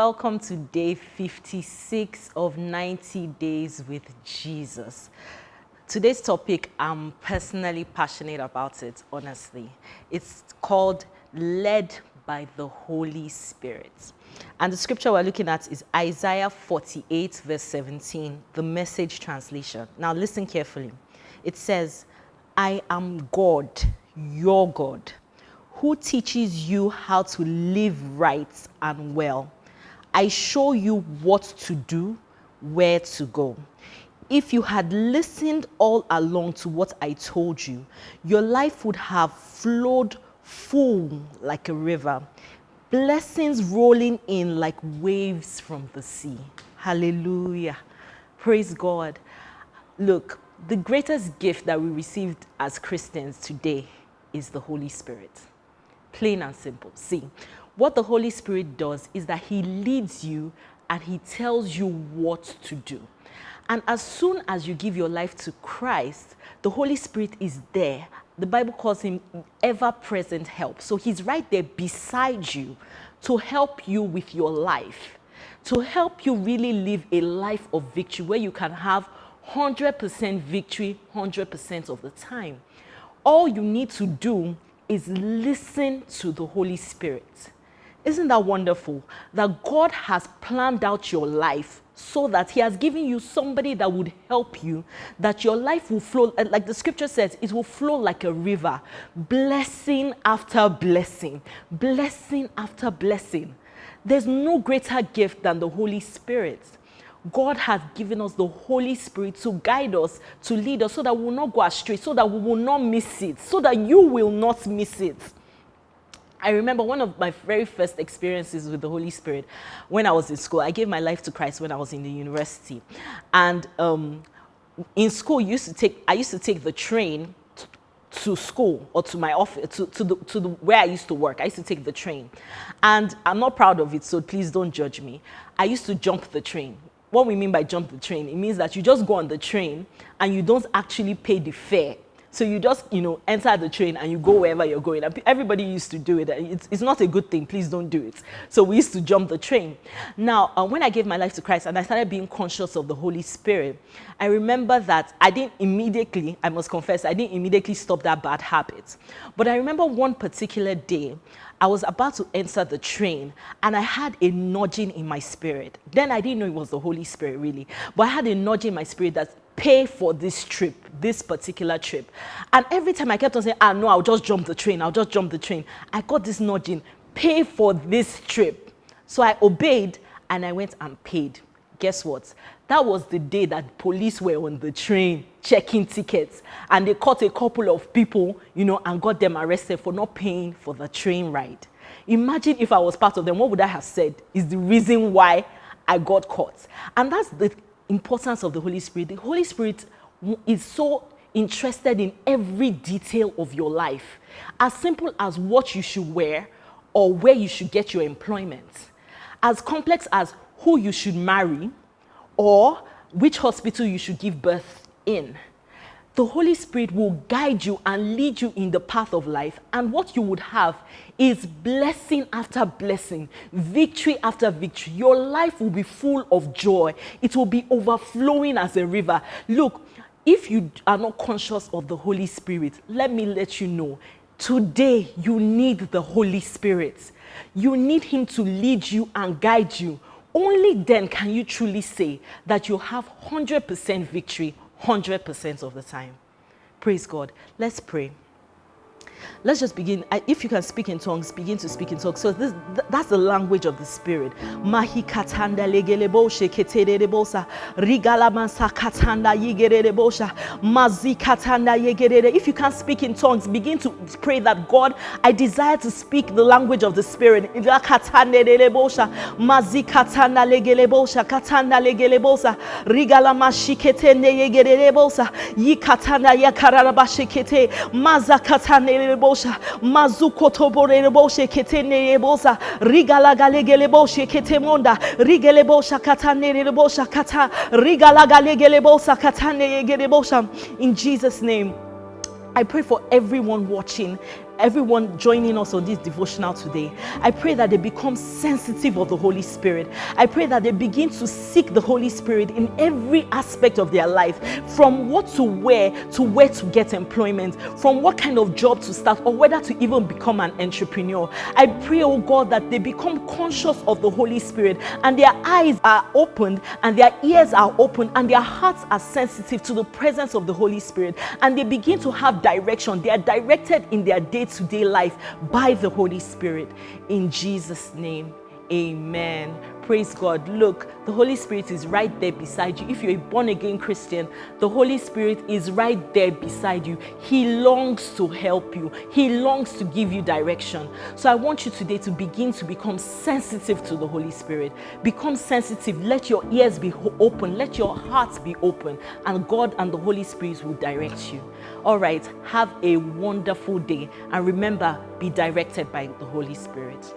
welcome to day 56 of 90 Days with Jesus. Today's topic, I'm personally passionate about it, honestly. It's called Led by the Holy Spirit. And the scripture we're looking at is Isaiah 48 verse 17, the Message translation. Now listen carefully. It says, I am God, your God, who teaches you how to live right and well. I show you what to do, where to go. If you had listened all along to what I told you, your life would have flowed full like a river, blessings rolling in like waves from the sea. Hallelujah. Praise God. Look, the greatest gift that we received as Christians today is the Holy Spirit. Plain and simple. See, what the Holy Spirit does is that he leads you and he tells you what to do. And as soon as you give your life to Christ, the Holy Spirit is there. The Bible calls him ever-present help. So he's right there beside you to help you with your life, to help you really live a life of victory where you can have 100% victory 100% of the time. All you need to do is listen to the Holy Spirit. Isn't that wonderful? That God has planned out your life so that he has given you somebody that would help you, that your life will flow, like the scripture says, it will flow like a river, blessing after blessing, blessing after blessing. There's no greater gift than the Holy Spirit. God has given us the Holy Spirit to guide us, to lead us, so that we will not go astray, so that we will not miss it, so that you will not miss it. I remember one of my very first experiences with the Holy Spirit when I was in school. I gave my life to Christ when I was in the university. And in school, I used to take the train to school or to my office, to where I used to work. I used to take the train. And I'm not proud of it, so please don't judge me. I used to jump the train. What we mean by jump the train, it means that you just go on the train and you don't actually pay the fare. So you just, enter the train and you go wherever you're going. Everybody used to do it. It's not a good thing. Please don't do it. So we used to jump the train. Now, when I gave my life to Christ and I started being conscious of the Holy Spirit, I remember that I didn't immediately stop that bad habit. But I remember one particular day, I was about to enter the train and I had a nudging in my spirit. Then I didn't know it was the Holy Spirit really, but I had a nudging in my spirit that pay for this trip, this particular trip. And every time I kept on saying, no, I'll just jump the train, I got this nudging, pay for this trip. So I obeyed and I went and paid. Guess what? That was the day that police were on the train checking tickets and they caught a couple of people, and got them arrested for not paying for the train ride. Imagine if I was part of them, what would I have said is the reason why I got caught. And that's the importance of the Holy Spirit. The Holy Spirit is so interested in every detail of your life, as simple as what you should wear or where you should get your employment, as complex as who you should marry or which hospital you should give birth in. The Holy Spirit will guide you and lead you in the path of life, and what you would have is blessing after blessing, victory after victory. Your life will be full of joy. It will be overflowing as a river. Look, if you are not conscious of the Holy Spirit, let me let you know, today you need the Holy Spirit. You need him to lead you and guide you. Only then can you truly say that you have 100% victory 100% of the time. Praise God. Let's pray. Let's just begin. If you can speak in tongues, begin to speak in tongues. So that's the language of the Spirit. Mahi katanda legeleboshe keterebosa rigalamansa katanda yegerebosha mazi katanda yegerere. If you can't speak in tongues, begin to pray that God, I desire to speak the language of the Spirit. Ila katanda legelebosha mazi katanda legelebosha katanda legelebosa rigalamashi ketende yegerebosa yikatanda yakarabashe kete maza katanda Mazuko toboreboche ketenerebosa rigalagalegeleboche ketemonda rigelebosha katanerebosa kata rigalagalegelebosa katanegelebosa. In Jesus' name, I pray for everyone watching everyone joining us on this devotional today, I pray that they become sensitive of the Holy Spirit. I pray that they begin to seek the Holy Spirit in every aspect of their life, from what to where to get employment, from what kind of job to start, or whether to even become an entrepreneur. I pray, oh God, that they become conscious of the Holy Spirit, and their eyes are opened, and their ears are open, and their hearts are sensitive to the presence of the Holy Spirit, and they begin to have direction. They are directed in their day-to-day life by the Holy Spirit. In Jesus' name, amen. Praise God. Look, the Holy Spirit is right there beside you. If you're a born-again Christian, the Holy Spirit is right there beside you. He longs to help you. He longs to give you direction. So I want you today to begin to become sensitive to the Holy Spirit. Become sensitive. Let your ears be open. Let your heart be open. And God and the Holy Spirit will direct you. All right. Have a wonderful day. And remember, be directed by the Holy Spirit.